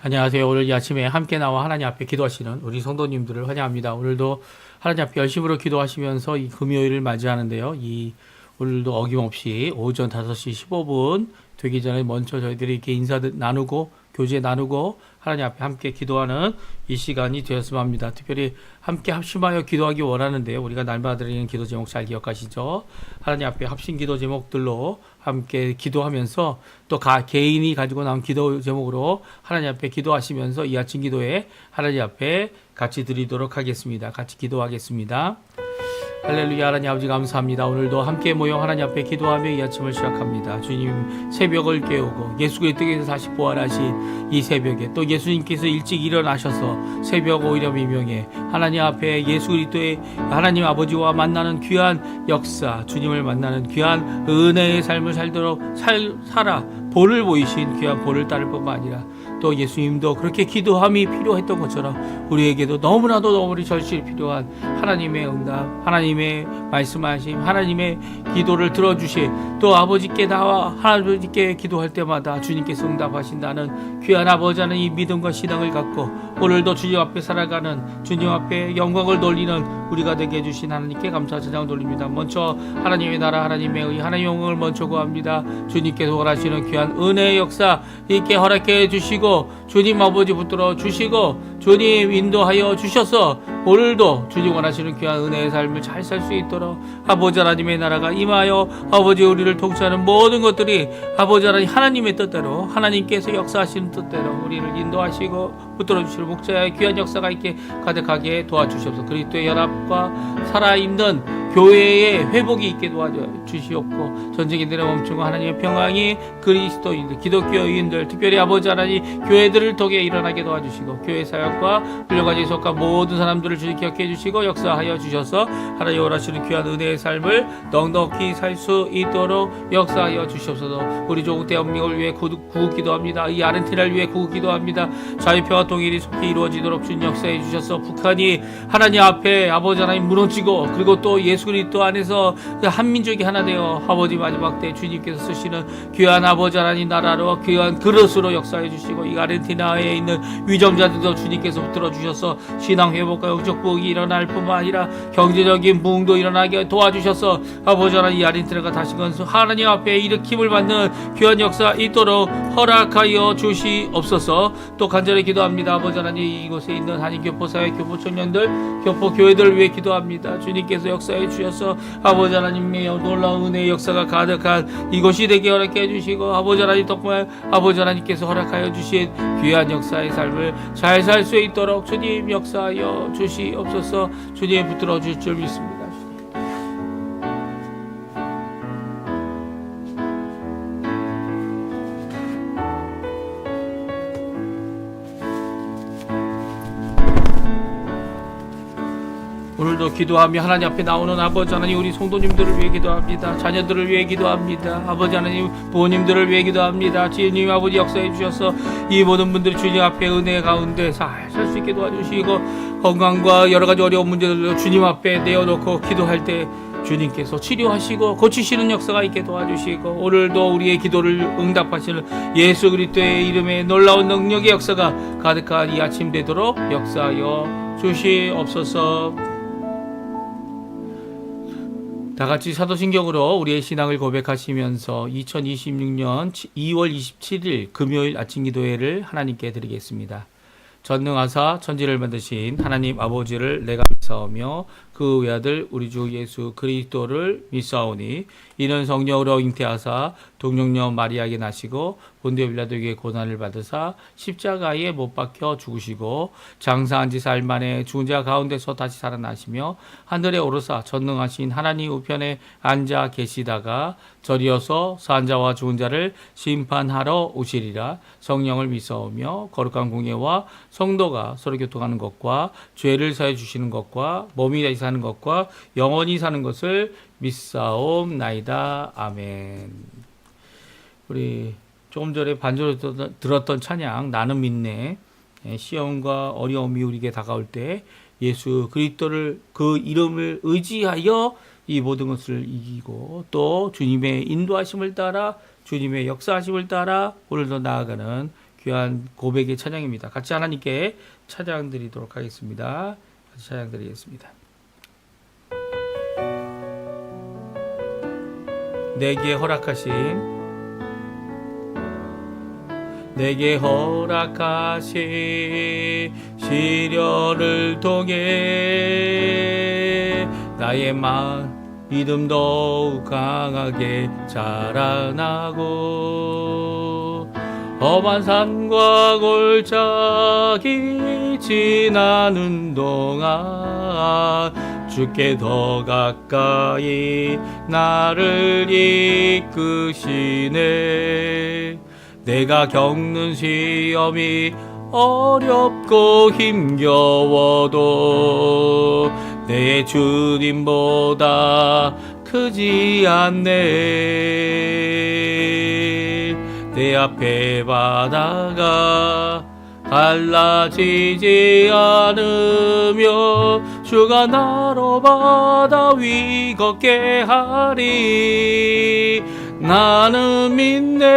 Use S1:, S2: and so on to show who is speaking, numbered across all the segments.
S1: 안녕하세요. 오늘 이 아침에 함께 나와 하나님 앞에 기도하시는 우리 성도님들을 환영합니다. 오늘도 하나님 앞에 열심으로 기도하시면서 이 금요일을 맞이하는데요. 오늘도 어김없이 오전 5시 15분 되기 전에 먼저 저희들이 이렇게 인사 나누고 교제 나누고 하나님 앞에 함께 기도하는 이 시간이 되었으면 합니다. 특별히 함께 합심하여 기도하기 원하는데요. 우리가 날마다 드리는 기도 제목 잘 기억하시죠? 하나님 앞에 합심 기도 제목들로 함께 기도하면서 또 개인이 가지고 나온 기도 제목으로 하나님 앞에 기도하시면서 이 아침 기도에 하나님 앞에 같이 드리도록 하겠습니다. 같이 기도하겠습니다. 할렐루야. 하나님 아버지 감사합니다. 오늘도 함께 모여 하나님 앞에 기도하며 이 아침을 시작합니다. 주님 새벽을 깨우고 예수 그리스도께서 다시 부활하신 이 새벽에 또 예수님께서 일찍 일어나셔서 새벽 오일염 이명에 하나님 앞에 예수 그리스도의 하나님 아버지와 만나는 귀한 역사, 주님을 만나는 귀한 은혜의 삶을 살도록 살아 본을 보이신 귀한 본을 따를 뿐만 아니라 또 예수님도 그렇게 기도함이 필요했던 것처럼 우리에게도 너무나도 절실히 필요한 하나님의 응답, 하나님의 말씀하심, 하나님의 기도를 들어주신 또 아버지께 나와 하나님께 기도할 때마다 주님께서 응답하신다는 귀한 아버지 하는 이 믿음과 신앙을 갖고 오늘도 주님 앞에 살아가는 주님 앞에 영광을 돌리는 우리가 되게 해주신 하나님께 감사 찬양 돌립니다. 먼저 하나님의 나라, 하나님의 의, 하나님의 영광을 먼저 구합니다. 주님께서 원하시는 귀한 은혜의 역사 있게 허락해 주시고 주님 아버지 붙들어 주시고 주님 인도하여 주셔서 오늘도 주님 원하시는 귀한 은혜의 삶을 잘 살 수 있도록 아버지 하나님의 나라가 임하여 아버지 우리를 통치하는 모든 것들이 아버지 하나님의 뜻대로 하나님께서 역사하시는 뜻대로 우리를 인도하시고 붙들어 주시는 목자의 귀한 역사가 있게 가득하게 도와주시옵소서. 그리스도의 연합과 살아있는 교회의 회복이 있게 도와주시옵고 전쟁인들의 멈추고 하나님의 평강이 그리스도인들 기독교인들 특별히 아버지 하나님 교회들을 통해 일어나게 도와주시고 교회 사역과 훌륭하게 속한 모든 사람들을 주님 기억해 주시고 역사하여 주셔서 하나님 원하시는 귀한 은혜의 삶을 넉넉히 살 수 있도록 역사하여 주시옵소서. 우리 조국 대한민국을 위해 구국 기도합니다. 이 아르헨티나를 위해 구국 기도합니다. 자유평화 통일이 속히 이루어지도록 주님 역사해 주셔서 북한이 하나님 앞에 아버지 하나님 무너지고 그리고 또 예수 그리스도 안에서 한민족이 하나 되어 아버지 마지막 때 주님께서 쓰시는 귀한 아버지 하나님 나라로 귀한 그릇으로 역사해 주시고 이 아르헨티나에 있는 위정자들도 주님께서 붙들어 주셔서 신앙 회복과 영적 부흥이 일어날 뿐만 아니라 경제적인 부흥도 일어나게 도와주셔서 아버지 하나님 이 아르헨티나가 다시금 하나님 앞에 일으킴을 받는 귀한 역사 있도록 허락하여 주시옵소서. 또 간절히 기도합니다. 아버지 하나님 이곳에 있는 한인교포사회 교포 청년들 교포 교회들을 위해 기도합니다. 주님께서 역사해 주셔서 아버지 하나님의 놀라운 은혜의 역사가 가득한 이곳이 되게 허락해 주시고 아버지 하나님 덕분에 아버지 하나님께서 허락하여 주신 귀한 역사의 삶을 잘 살 수 있도록 주님 역사하여 주시옵소서. 주님 붙들어 주실 줄 믿습니다. 오늘도 기도하며 하나님 앞에 나오는 아버지 하나님 우리 성도님들을 위해 기도합니다. 자녀들을 위해 기도합니다. 아버지 하나님 부모님들을 위해 기도합니다. 주님 아버지 역사해 주셔서 이 모든 분들이 주님 앞에 은혜 가운데 잘 살 수 있게 도와주시고 건강과 여러 가지 어려운 문제들도 주님 앞에 내어놓고 기도할 때 주님께서 치료하시고 고치시는 역사가 있게 도와주시고 오늘도 우리의 기도를 응답하시는 예수 그리스도의 이름에 놀라운 능력의 역사가 가득한 이 아침 되도록 역사하여 주시옵소서. 다 같이 사도신경으로 우리의 신앙을 고백하시면서 2026년 2월 27일 금요일 아침 기도회를 하나님께 드리겠습니다. 전능하사 천지를 만드신 하나님 아버지를 내가 믿사오며 그 외아들 우리 주 예수 그리스도를 믿사오니 이는 성령으로 잉태하사 동정녀 마리아에게 나시고 본디오 빌라도에게 고난을 받으사 십자가에 못 박혀 죽으시고 장사한 지 사흘 만에 죽은 자 가운데서 다시 살아나시며 하늘에 오르사 전능하신 하나님 우편에 앉아 계시다가 저리어서 산 자와 죽은 자를 심판하러 오시리라. 성령을 믿사오며 거룩한 공예와 성도가 서로 교통하는 것과 죄를 사해 주시는 것과 몸이 다시 사는 것과 영원히 사는 것을 믿사옵나이다. 아멘. 우리 조금 전에 반주로 들었던 찬양 나는 믿네. 시험과 어려움이 우리에게 다가올 때 예수 그리스도를 그 이름을 의지하여 이 모든 것을 이기고 또 주님의 인도하심을 따라 주님의 역사하심을 따라 오늘도 나아가는 귀한 고백의 찬양입니다. 같이 하나님께 찬양 드리도록 하겠습니다. 같이 찬양 드리겠습니다. 내게 허락하신 시련을 통해 나의 믿음 더욱 강하게 자라나고 험한 산과 골짜기 지나는 동안 주께 더 가까이 나를 이끄시네. 내가 겪는 시험이 어렵고 힘겨워도 내 주님보다 크지 않네. 내 앞에 바다가 갈라지지 않으며 주가 나로 바다 위 걷게 하리. 나는 믿네.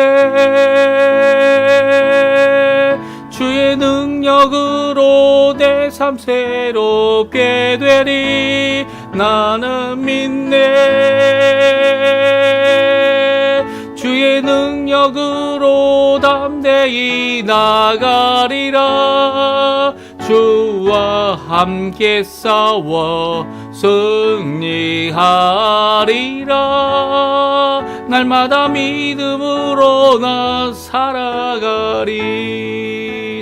S1: 주의 능력으로 내 삶 새롭게 되리. 나는 믿네. 주의 능력으로 담대히 나가리라. 주와 함께 싸워 승리하리라. 날마다 믿음으로 나 살아가리.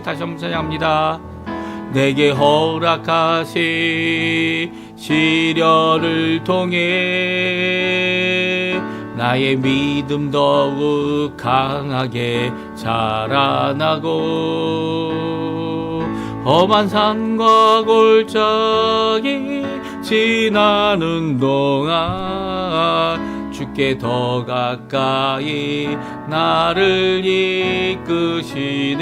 S1: 다시 한번 찬양합니다. 내게 허락하신 시련을 통해 나의 믿음 더욱 강하게 자라나고 험한 산과 골짜기 지나는 동안 주께 더 가까이 나를 이끄시네.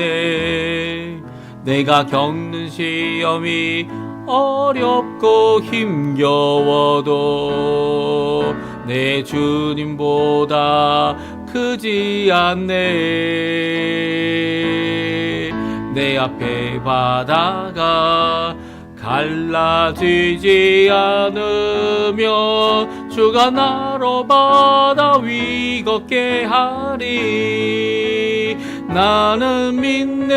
S1: 내가 겪는 시험이 어렵고 힘겨워도 내 주님보다 크지 않네. 내 앞에 바다가 갈라지지 않으며 주가 나로 바다 위 걷게 하리. 나는 믿네.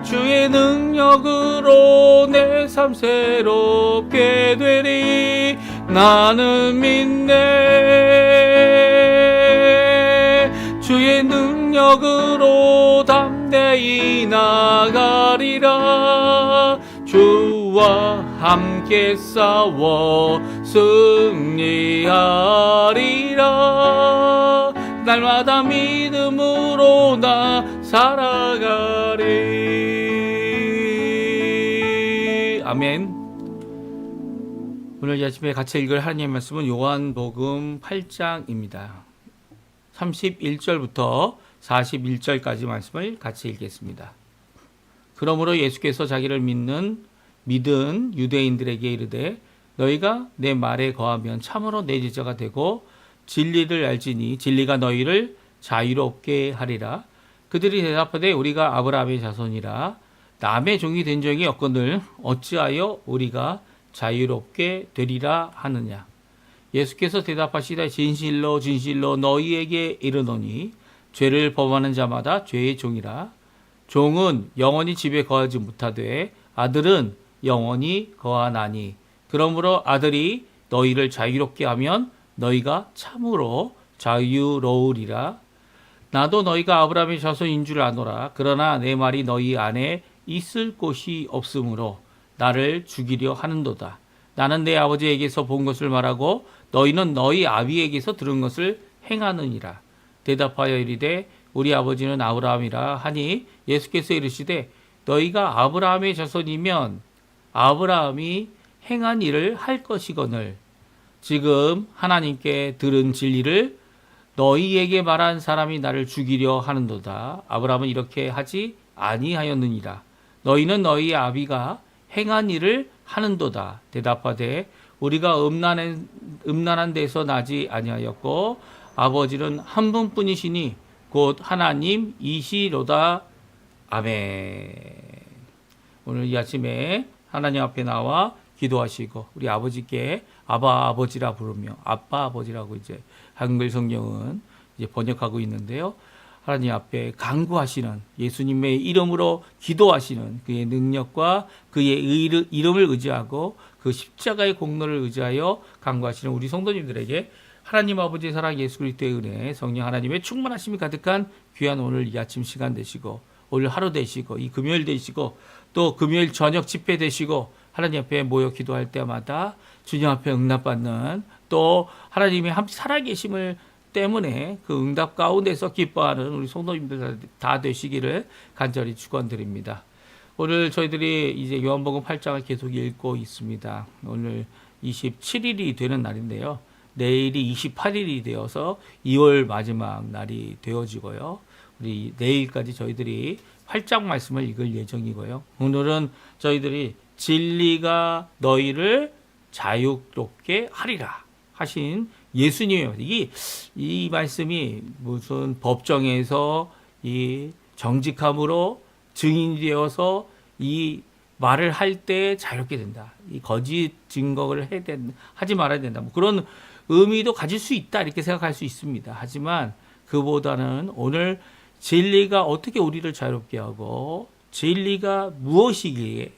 S1: 주의 능력으로 내 삶 새롭게 되리. 나는 믿네. 주의 능력으로 담대히 나가리라. 주와 함께 싸워 승리하리라. 날마다 믿음으로 나 살아가리. 아멘. 오늘 이 아침에 같이 읽을 하나님의 말씀은 요한복음 8장입니다. 31절부터 41절까지 말씀을 같이 읽겠습니다. 그러므로 예수께서 자기를 믿은 유대인들에게 이르되 너희가 내 말에 거하면 참으로 내 제자가 되고 진리를 알지니 진리가 너희를 자유롭게 하리라. 그들이 대답하되 우리가 아브라함의 자손이라 남의 종이 된 적이 없거늘 어찌하여 우리가 자유롭게 되리라 하느냐. 예수께서 대답하시되 진실로 진실로 너희에게 이르노니 죄를 범하는 자마다 죄의 종이라. 종은 영원히 집에 거하지 못하되 아들은 영원히 거하나니. 그러므로 아들이 너희를 자유롭게 하면 너희가 참으로 자유로우리라. 나도 너희가 아브라함의 자손인 줄 아노라. 그러나 내 말이 너희 안에 있을 곳이 없으므로 나를 죽이려 하는도다. 나는 내 아버지에게서 본 것을 말하고 너희는 너희 아비에게서 들은 것을 행하느니라. 대답하여 이르되 우리 아버지는 아브라함이라 하니 예수께서 이르시되 너희가 아브라함의 자손이면 아브라함이 행한 일을 할 것이거늘 지금 하나님께 들은 진리를 너희에게 말한 사람이 나를 죽이려 하는도다. 아브라함은 이렇게 하지 아니하였느니라. 너희는 너희 아비가 행한 일을 하는도다. 대답하되 우리가 음란한 데서 나지 아니하였고 아버지는 한 분뿐이시니 곧 하나님이시로다. 아멘. 오늘 이 아침에 하나님 앞에 나와 기도하시고 우리 아버지께 아바 아버지라 부르며 아빠 아버지라고 이제 한글 성경은 이제 번역하고 있는데요. 하나님 앞에 간구하시는 예수님의 이름으로 기도하시는 그의 능력과 그의 이름을 의지하고 그 십자가의 공로를 의지하여 간구하시는 우리 성도님들에게 하나님 아버지의 사랑 예수 그리스도의 은혜 성령 하나님의 충만하심이 가득한 귀한 오늘 이 아침 시간 되시고 오늘 하루 되시고 이 금요일 되시고 또 금요일 저녁 집회 되시고 하나님 앞에 모여 기도할 때마다 주님 앞에 응답받는 또 하나님의 살아계심을 때문에 그 응답 가운데서 기뻐하는 우리 성도님들 다 되시기를 간절히 축원드립니다. 오늘 저희들이 이제 요한복음 8장을 계속 읽고 있습니다. 오늘 27일이 되는 날인데요. 내일이 28일이 되어서 2월 마지막 날이 되어지고요. 우리 내일까지 저희들이 8장 말씀을 읽을 예정이고요. 오늘은 저희들이 진리가 너희를 자유롭게 하리라 하신 예수님의 이 말씀이 무슨 법정에서 이 정직함으로 증인이 되어서 이 말을 할 때 자유롭게 된다. 이 거짓 증거를 하지 말아야 된다. 뭐 그런 의미도 가질 수 있다. 이렇게 생각할 수 있습니다. 하지만 그보다는 오늘 진리가 어떻게 우리를 자유롭게 하고 진리가 무엇이기에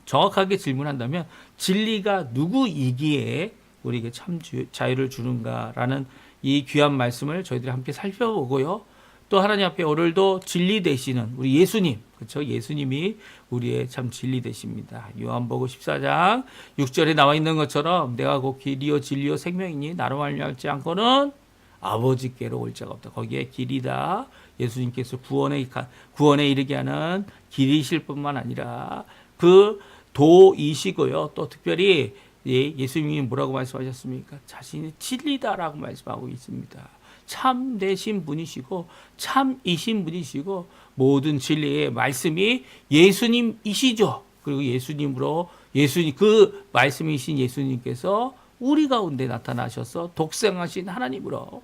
S1: 정확하게 질문한다면 진리가 누구이기에 우리에게 참 자유를 주는가라는 이 귀한 말씀을 저희들이 함께 살펴보고요. 또 하나님 앞에 오늘도 진리 되시는 우리 예수님, 그렇죠? 예수님이 우리의 참 진리 되십니다. 요한복음 14장 6절에 나와 있는 것처럼 내가 곧 길이요 진리요 생명이니 나로 말미암지 않고는 아버지께로 올 자가 없다. 거기에 길이다. 예수님께서 구원에 이르게 하는 길이실 뿐만 아니라 그 도이시고요. 또 특별히 예수님이 뭐라고 말씀하셨습니까? 자신이 진리다라고 말씀하고 있습니다. 참 되신 분이시고 참이신 분이시고 모든 진리의 말씀이 예수님이시죠. 그리고 그 말씀이신 예수님께서 우리 가운데 나타나셔서 독생하신 하나님으로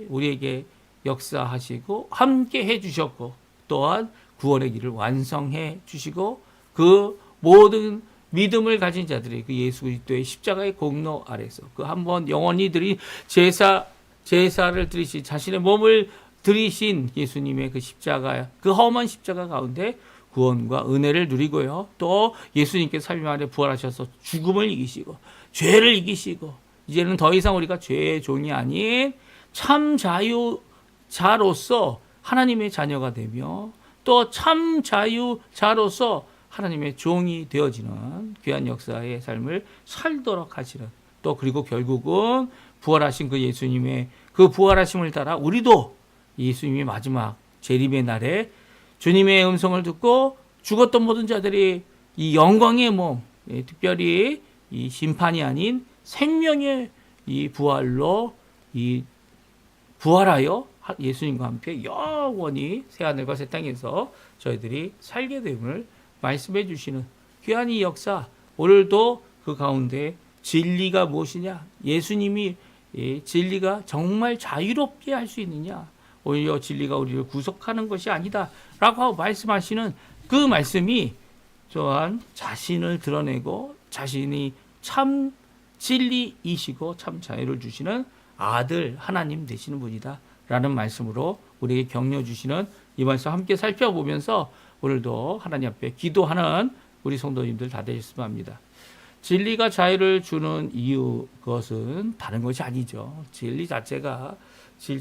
S1: 우리에게 역사하시고 함께 해주셨고 또한 구원의 길을 완성해 주시고 그 모든 믿음을 가진 자들이 그 예수 그리스도의 십자가의 공로 아래서 그 한 번 영원히 드린 제사를 드리신 자신의 몸을 드리신 예수님의 그 십자가 그 험한 십자가 가운데 구원과 은혜를 누리고요. 또 예수님께서 삶 안에 부활하셔서 죽음을 이기시고 죄를 이기시고 이제는 더 이상 우리가 죄의 종이 아닌 참 자유자로서 하나님의 자녀가 되며 또 참 자유자로서 하나님의 종이 되어지는 귀한 역사의 삶을 살도록 하시는 또 그리고 결국은 부활하신 그 예수님의 그 부활하심을 따라 우리도 예수님의 마지막 재림의 날에 주님의 음성을 듣고 죽었던 모든 자들이 이 영광의 몸, 특별히 이 심판이 아닌 생명의 이 부활로 부활하여 예수님과 함께 영원히 새하늘과 새 땅에서 저희들이 살게 됨을 말씀해 주시는 귀한 이 역사, 오늘도 그 가운데 진리가 무엇이냐? 예수님이 진리가 정말 자유롭게 할 수 있느냐? 오히려 진리가 우리를 구속하는 것이 아니다 라고 말씀하시는 그 말씀이 또한 자신을 드러내고 자신이 참 진리이시고 참 자유를 주시는 아들 하나님 되시는 분이다 라는 말씀으로 우리에게 격려 주시는 이 말씀 함께 살펴보면서 오늘도 하나님 앞에 기도하는 우리 성도님들 다 되셨으면 합니다. 진리가 자유를 주는 이유 그것은 다른 것이 아니죠. 진리 자체가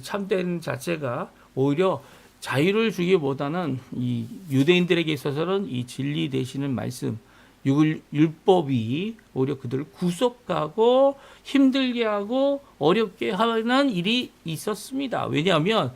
S1: 참된 자체가 오히려 자유를 주기보다는 이 유대인들에게 있어서는 이 진리 되시는 말씀 율법이 오히려 그들을 구속하고 힘들게 하고 어렵게 하는 일이 있었습니다. 왜냐하면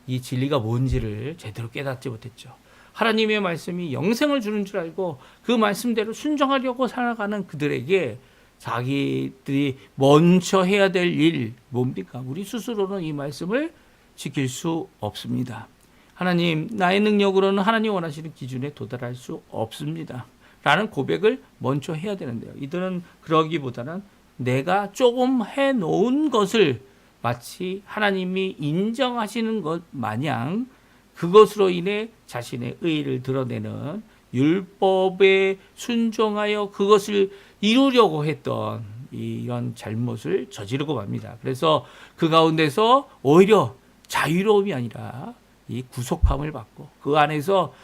S1: 이 진리가 뭔지를 제대로 깨닫지 못했죠. 하나님의 말씀이 영생을 주는 줄 알고 그 말씀대로 순종하려고 살아가는 그들에게 자기들이 먼저 해야 될 일 뭡니까? 우리 스스로는 이 말씀을 지킬 수 없습니다. 하나님, 나의 능력으로는 하나님 원하시는 기준에 도달할 수 없습니다. 라는 고백을 먼저 해야 되는데요. 이들은 그러기보다는 내가 조금 해놓은 것을 마치 하나님이 인정하시는 것 마냥 그것으로 인해 자신의 의의를 드러내는 율법에 순종하여 그것을 이루려고 했던 이런 잘못을 저지르고 맙니다. 그래서 그 가운데서 오히려 자유로움이 아니라 이 구속함을 받고 그 안에서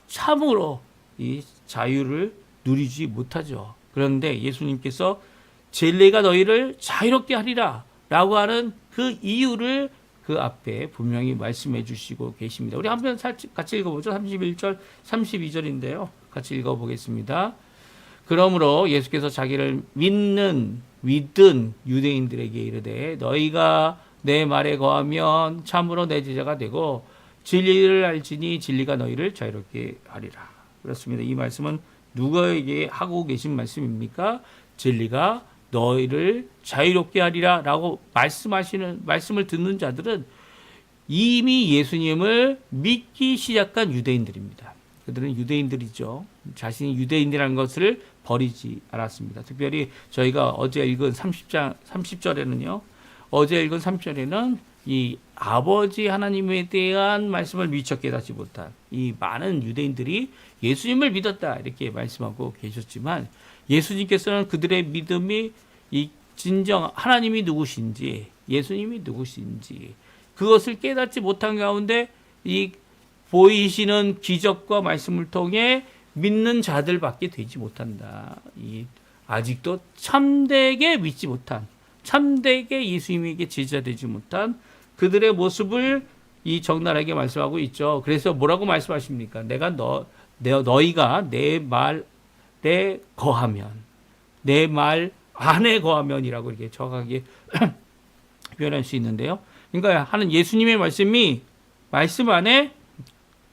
S1: 참으로 이 자유를 누리지 못하죠. 그런데 예수님께서 진리가 너희를 자유롭게 하리라 라고 하는 그 이유를 그 앞에 분명히 말씀해 주시고 계십니다. 우리 한번 같이 읽어보죠. 31절, 32절인데요. 같이 읽어보겠습니다. 그러므로 예수께서 자기를 믿은 유대인들에게 이르되 너희가 내 말에 거하면 참으로 내 제자가 되고 진리를 알지니 진리가 너희를 자유롭게 하리라. 그렇습니다. 이 말씀은 누구에게 하고 계신 말씀입니까? 진리가 너희를 자유롭게 하리라 라고 말씀을 듣는 자들은 이미 예수님을 믿기 시작한 유대인들입니다. 그들은 유대인들이죠. 자신이 유대인이라는 것을 버리지 않았습니다. 특별히 저희가 어제 읽은 30절에는요. 어제 읽은 30절에는 이 아버지 하나님에 대한 말씀을 미처 깨닫지 못한 이 많은 유대인들이 예수님을 믿었다 이렇게 말씀하고 계셨지만 예수님께서는 그들의 믿음이 이 진정 하나님이 누구신지 예수님이 누구신지 그것을 깨닫지 못한 가운데 이 보이시는 기적과 말씀을 통해 믿는 자들밖에 되지 못한다. 이 아직도 참되게 믿지 못한 참되게 예수님에게 제자되지 못한 그들의 모습을 이 적나라하게 말씀하고 있죠. 그래서 뭐라고 말씀하십니까? 너희가 내 말에 거하면 내 말 안에 거하면이라고 이렇게 정확하게 표현할 수 있는데요. 그러니까 하는 예수님의 말씀 안에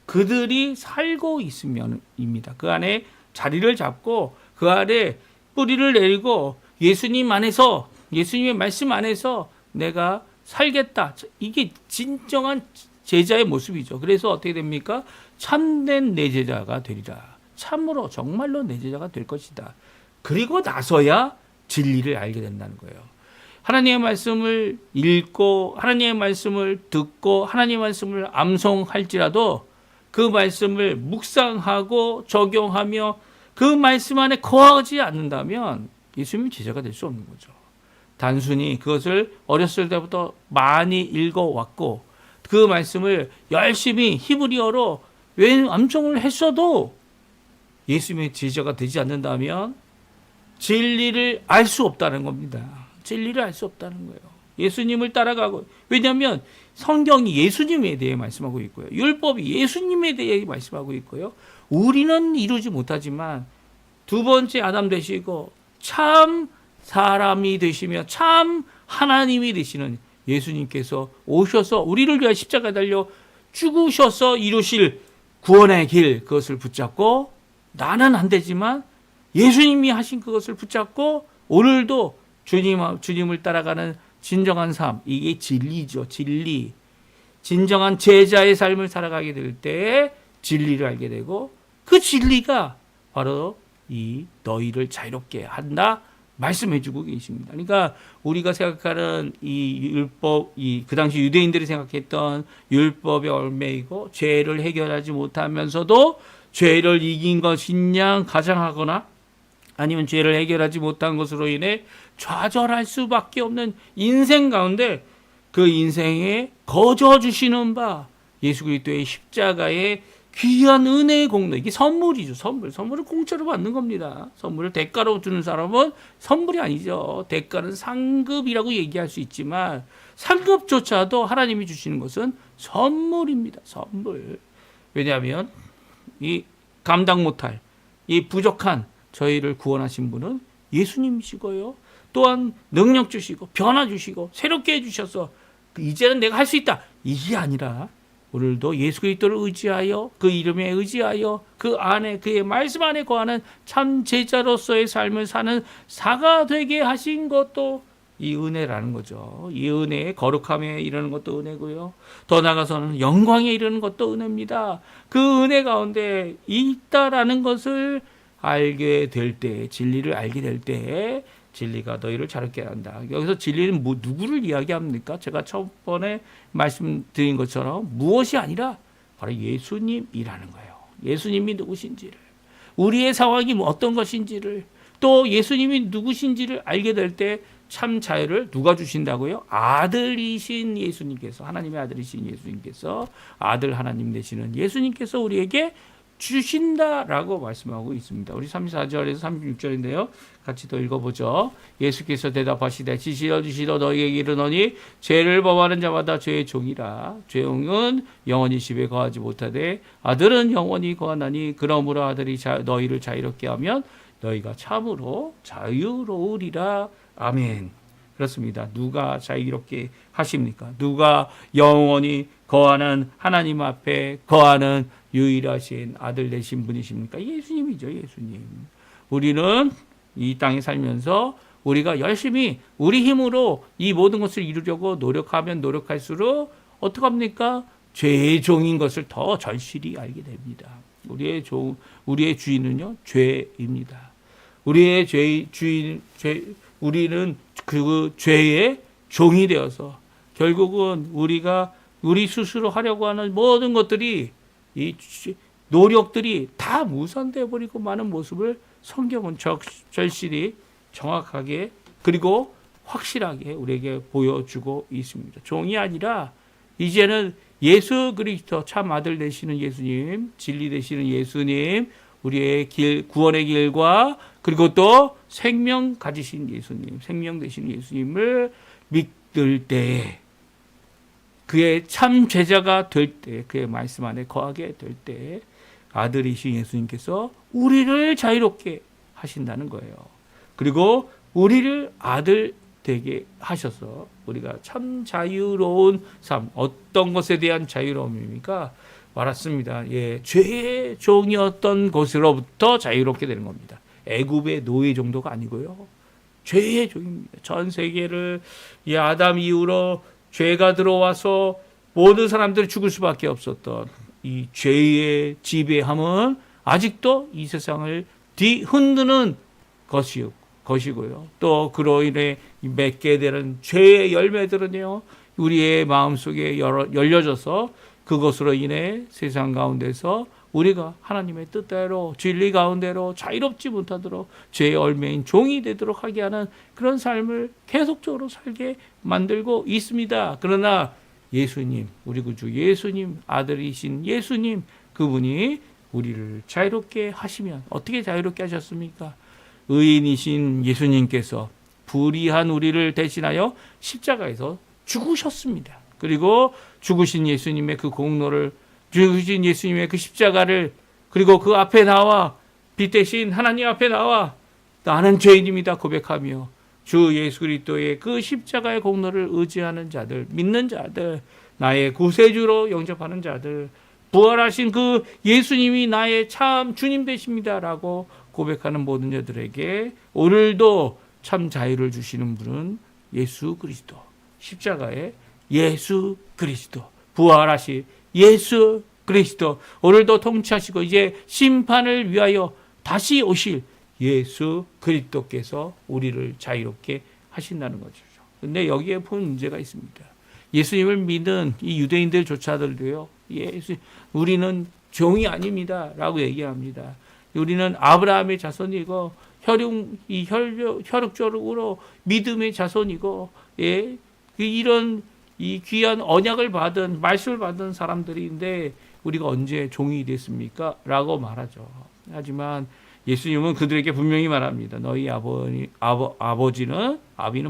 S1: 그들이 살고 있으면입니다. 그 안에 자리를 잡고 그 안에 뿌리를 내리고 예수님의 말씀 안에서 내가 살겠다. 이게 진정한 제자의 모습이죠. 그래서 어떻게 됩니까? 참된 내 제자가 되리라. 참으로 정말로 내 제자가 될 것이다. 그리고 나서야 진리를 알게 된다는 거예요. 하나님의 말씀을 읽고 하나님의 말씀을 듣고 하나님의 말씀을 암송할지라도 그 말씀을 묵상하고 적용하며 그 말씀 안에 거하지 않는다면 예수님이 제자가 될 수 없는 거죠. 단순히 그것을 어렸을 때부터 많이 읽어왔고 그 말씀을 열심히 히브리어로 암송을 했어도 예수님의 제자가 되지 않는다면 진리를 알 수 없다는 겁니다. 진리를 알 수 없다는 거예요. 예수님을 따라가고 왜냐하면 성경이 예수님에 대해 말씀하고 있고요. 율법이 예수님에 대해 말씀하고 있고요. 우리는 이루지 못하지만 두 번째 아담 되시고 참 사람이 되시며 참 하나님이 되시는 예수님께서 오셔서 우리를 위하여 십자가에 달려 죽으셔서 이루실 구원의 길 그것을 붙잡고 나는 안 되지만 예수님이 하신 그것을 붙잡고 오늘도 주님을 따라가는 진정한 삶 이게 진리죠. 진리. 진정한 제자의 삶을 살아가게 될 때 진리를 알게 되고 그 진리가 바로 이 너희를 자유롭게 한다 말씀해 주고 계십니다. 그러니까 우리가 생각하는 이 율법, 그 당시 유대인들이 생각했던 율법의 얼매이고 죄를 해결하지 못하면서도 죄를 이긴 것인 양 가장하거나 아니면 죄를 해결하지 못한 것으로 인해 좌절할 수밖에 없는 인생 가운데 그 인생에 거저 주시는 바 예수 그리스도의 십자가의 귀한 은혜의 공로 이게 선물이죠. 선물을 공짜로 받는 겁니다. 선물을 대가로 주는 사람은 선물이 아니죠. 대가는 상급이라고 얘기할 수 있지만 상급조차도 하나님이 주시는 것은 선물입니다. 선물. 왜냐하면 이 감당 못할 이 부족한 저희를 구원하신 분은 예수님이시고요. 또한 능력 주시고 변화 주시고 새롭게 해주셔서 이제는 내가 할 수 있다. 이게 아니라 오늘도 예수 그리스도를 의지하여 그 이름에 의지하여 그 안에 그의 말씀 안에 거하는 참 제자로서의 삶을 사는 사가 되게 하신 것도 이 은혜라는 거죠. 이 은혜의 거룩함에 이르는 것도 은혜고요. 더 나아가서는 영광에 이르는 것도 은혜입니다. 그 은혜 가운데 있다라는 것을 알게 될 때, 진리를 알게 될 때 진리가 너희를 자유롭게 한다. 여기서 진리는 누구를 이야기합니까? 제가 첫번에 말씀드린 것처럼 무엇이 아니라 바로 예수님이라는 거예요. 예수님이 누구신지를, 우리의 상황이 어떤 것인지를, 또 예수님이 누구신지를 알게 될 때 참 자유를 누가 주신다고요? 아들이신 예수님께서, 하나님의 아들이신 예수님께서, 아들 하나님 되시는 예수님께서 우리에게 주신다라고 말씀하고 있습니다. 우리 34절에서 36절인데요. 같이 더 읽어보죠. 예수께서 대답하시되 지시러 너희에게 이르노니 죄를 범하는 자마다 죄의 종이라. 죄종은 영원히 집에 거하지 못하되 아들은 영원히 거하나니 그러므로 아들이 너희를 자유롭게 하면 너희가 참으로 자유로우리라. 아멘. 그렇습니다. 누가 자유롭게 하십니까? 누가 영원히 거하는 하나님 앞에 거하는 유일하신 아들 되신 분이십니까? 예수님이죠. 예수님. 우리는 이 땅에 살면서 우리가 열심히 우리 힘으로 이 모든 것을 이루려고 노력하면 노력할수록 어떻게 합니까? 죄의 종인 것을 더 절실히 알게 됩니다. 우리의 주인은요, 죄입니다. 우리의 우리는 그 죄의 종이 되어서 결국은 우리 스스로 하려고 하는 모든 것들이, 이 노력들이 다 무산되어 버리고 마는 모습을 성경은 절실히 정확하게 그리고 확실하게 우리에게 보여주고 있습니다. 종이 아니라 이제는 예수 그리스도 참 아들 되시는 예수님, 진리 되시는 예수님, 우리의 길, 구원의 길과 그리고 또 생명 가지신 예수님, 생명 되시는 예수님을 믿을 때, 그의 참 제자가 될 때, 그의 말씀 안에 거하게 될 때 아들이신 예수님께서 우리를 자유롭게 하신다는 거예요. 그리고 우리를 아들 되게 하셔서 우리가 참 자유로운 삶, 어떤 것에 대한 자유로움입니까? 말았습니다. 예, 죄의 종이었던 것으로부터 자유롭게 되는 겁니다. 애굽의 노예 정도가 아니고요. 죄의 종입니다. 전 세계를 이 아담 이후로 죄가 들어와서 모든 사람들이 죽을 수밖에 없었던 이 죄의 지배함은 아직도 이 세상을 흔드는 것이고요. 또 그로 인해 맺게 되는 죄의 열매들은요, 우리의 마음속에 열려져서 그것으로 인해 세상 가운데서 우리가 하나님의 뜻대로 진리 가운데로 자유롭지 못하도록 죄의 열매인 종이 되도록 하게 하는 그런 삶을 계속적으로 살게 만들고 있습니다. 그러나 예수님, 우리 구주 예수님, 아들이신 예수님, 그분이 우리를 자유롭게 하시면 어떻게 자유롭게 하셨습니까? 의인이신 예수님께서 불의한 우리를 대신하여 십자가에서 죽으셨습니다. 그리고 죽으신 예수님의 그 공로를, 죽으신 예수님의 그 십자가를, 그리고 그 앞에 나와, 빛 대신 하나님 앞에 나와 나는 죄인입니다 고백하며 주 예수 그리스도의 그 십자가의 공로를 의지하는 자들, 믿는 자들, 나의 구세주로 영접하는 자들, 부활하신 그 예수님이 나의 참 주님 되십니다라고 고백하는 모든 자들에게 오늘도 참 자유를 주시는 분은 예수 그리스도, 십자가의 예수 그리스도, 부활하신 예수 그리스도, 오늘도 통치하시고 이제 심판을 위하여 다시 오실 예수 그리스도께서 우리를 자유롭게 하신다는 거죠. 근데 여기에 본 문제가 있습니다. 예수님을 믿는 이 유대인들조차들도요, 우리는 종이 아닙니다 라고 얘기합니다. 우리는 아브라함의 자손이고 혈육적으로 믿음의 자손이고, 예, 이런 이 귀한 언약을 받은, 말씀을 받은 사람들인데 우리가 언제 종이 됐습니까? 라고 말하죠. 하지만 예수님은 그들에게 분명히 말합니다. 너희 아비는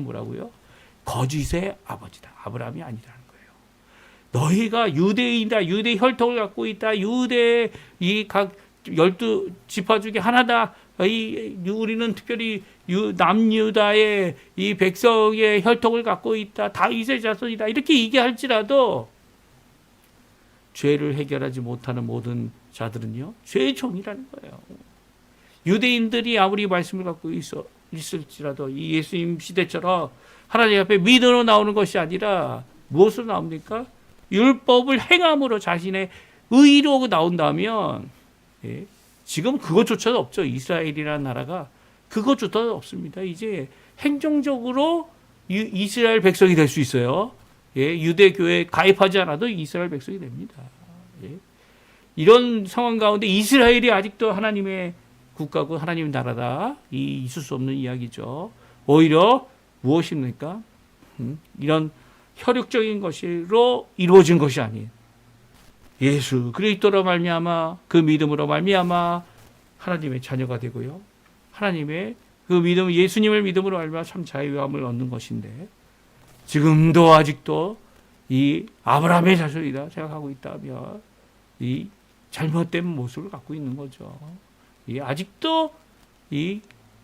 S1: 뭐라고요? 거짓의 아버지다. 아브라함이 아니라는 거예요. 너희가 유대인이다. 유대 혈통을 갖고 있다. 유대 이 각 12지파 중에 하나다. 우리는 특별히 남유다의 이 백성의 혈통을 갖고 있다. 다윗의 자손이다. 이렇게 얘기할지라도 죄를 해결하지 못하는 모든 자들은요, 죄의 종이라는 거예요. 유대인들이 아무리 말씀을 갖고 있을지라도 이 예수님 시대처럼 하나님 앞에 믿음으로 나오는 것이 아니라 무엇으로 나옵니까? 율법을 행함으로 자신의 의로 나온다면, 예, 지금 그것조차도 없죠. 이스라엘이라는 나라가 그것조차 없습니다. 이제 행정적으로 이스라엘 백성이 될 수 있어요. 예, 유대교에 가입하지 않아도 이스라엘 백성이 됩니다. 예. 이런 상황 가운데 이스라엘이 아직도 하나님의 국가고 하나님의 나라다. 있을 수 없는 이야기죠. 오히려 무엇입니까? 이런 혈육적인 것으로 이루어진 것이 아닌 예수 그리스도로 말미암아 그 믿음으로 말미암아 하나님의 자녀가 되고요. 하나님의 그 믿음, 예수님을 믿음으로 말미암아 참 자유함을 얻는 것인데 지금도 아직도 이 아브라함의 자손이다 생각하고 있다면 이 잘못된 모습을 갖고 있는 거죠. 아직도 이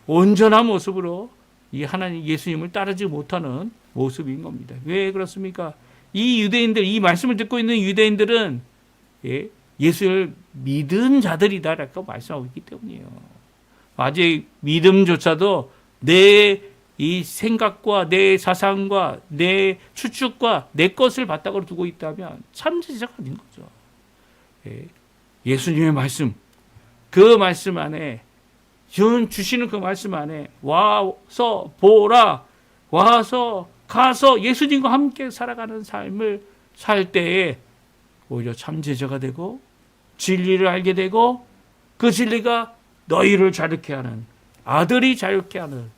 S1: 온전한 모습으로 이 하나님 예수님을 따르지 못하는 모습인 겁니다. 왜 그렇습니까? 이 유대인들, 이 말씀을 듣고 있는 유대인들은 예수를 믿은 자들이다라고 말씀하고 있기 때문이에요. 아직 믿음조차도 내 이 생각과 내 사상과 내 추측과 내 것을 바닥으로 두고 있다면 참지자가 아닌 거죠. 예수님의 말씀, 그 말씀 안에 주시는 그 말씀 안에 와서 보라, 와서 가서 예수님과 함께 살아가는 삶을 살 때에 오히려 참제자가 되고 진리를 알게 되고 그 진리가 너희를 자유케 하는 아들이 자유케 하는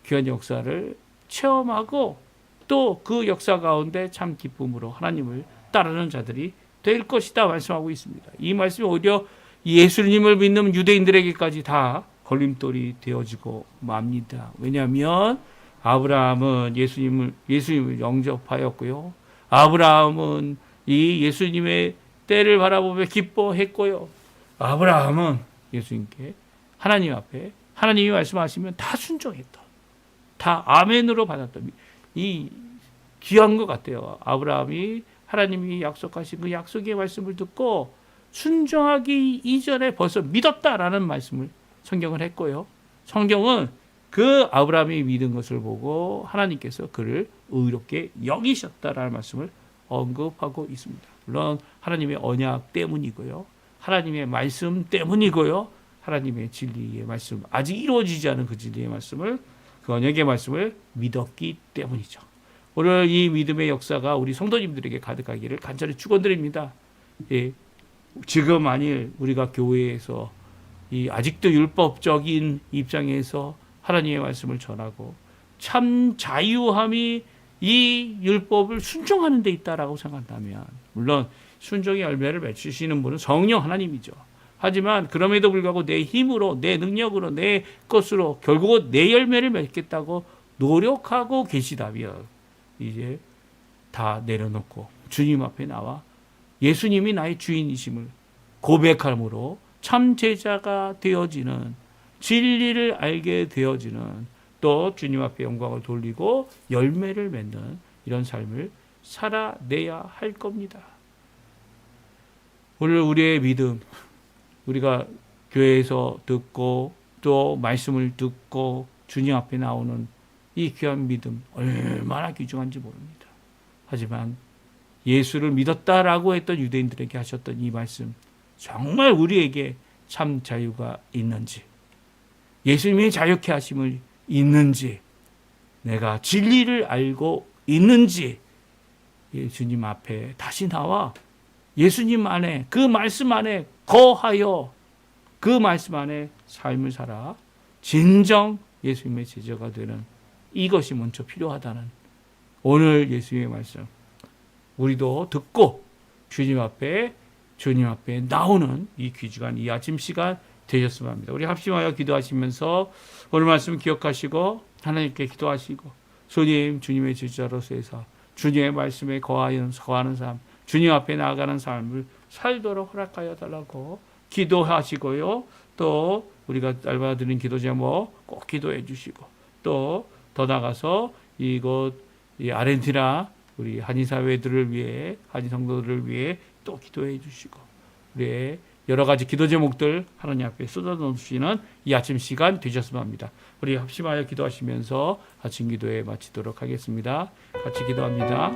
S1: 귀한 역사를 체험하고 또 그 역사 가운데 참 기쁨으로 하나님을 따르는 자들이 될 것이다 말씀하고 있습니다. 이 말씀이 오히려 예수님을 믿는 유대인들에게까지 다 걸림돌이 되어지고 맙니다. 왜냐하면 아브라함은 예수님을 영접하였고요. 아브라함은 이 예수님의 때를 바라보며 기뻐했고요. 아브라함은 예수님께 하나님 앞에 하나님이 말씀하시면 다 순종했다. 다 아멘으로 받았다. 이 귀한 것 같아요. 아브라함이 하나님이 약속하신 그 약속의 말씀을 듣고 순종하기 이전에 벌써 믿었다라는 말씀을 성경을 했고요. 성경은 그 아브라함이 믿은 것을 보고 하나님께서 그를 의롭게 여기셨다라는 말씀을 언급하고 있습니다. 물론 하나님의 언약 때문이고요. 하나님의 말씀 때문이고요. 하나님의 진리의 말씀, 아직 이루어지지 않은 그 진리의 말씀을, 그 언약의 말씀을 믿었기 때문이죠. 오늘 이 믿음의 역사가 우리 성도님들에게 가득하기를 간절히 축원드립니다. 예, 지금 만일 우리가 교회에서 이 아직도 율법적인 입장에서 하나님의 말씀을 전하고 참 자유함이 이 율법을 순종하는 데 있다라고 생각한다면, 물론 순종의 열매를 맺으시는 분은 성령 하나님이죠. 하지만 그럼에도 불구하고 내 힘으로, 내 능력으로, 내 것으로 결국은 내 열매를 맺겠다고 노력하고 계시다면 이제 다 내려놓고 주님 앞에 나와 예수님이 나의 주인이심을 고백함으로 참 제자가 되어지는, 진리를 알게 되어지는, 또 주님 앞에 영광을 돌리고 열매를 맺는 이런 삶을 살아내야 할 겁니다. 오늘 우리의 믿음, 우리가 교회에서 듣고 또 말씀을 듣고 주님 앞에 나오는 이 귀한 믿음 얼마나 귀중한지 모릅니다. 하지만 예수를 믿었다라고 했던 유대인들에게 하셨던 이 말씀, 정말 우리에게 참 자유가 있는지, 예수님의 자유케 하심을 있는지, 내가 진리를 알고 있는지 예수님 앞에 다시 나와 예수님 안에, 그 말씀 안에 거하여 그 말씀 안에 삶을 살아 진정 예수님의 제자가 되는 이것이 먼저 필요하다는 오늘 예수님의 말씀, 우리도 듣고 주님 앞에 나오는 이 귀중한 이 아침 시간 되셨으면 합니다. 우리 합심하여 기도하시면서 오늘 말씀 기억하시고 하나님께 기도하시고, 주님의 제자로서 해서 주님의 말씀에 거하는 삶, 주님 앞에 나아가는 삶을 살도록 허락하여 달라고 기도하시고요. 또 우리가 날마다 드린 기도 제목 꼭 기도해 주시고, 또 더 나가서 이곳 이 아르헨티나 우리 한인 사회들을 위해, 한인 성도들을 위해 또 기도해 주시고, 우리의 여러 가지 기도 제목들 하나님 앞에 쏟아놓으시는 이 아침 시간 되셨으면 합니다. 우리 합심하여 기도하시면서 아침 기도에 마치도록 하겠습니다. 같이 기도합니다.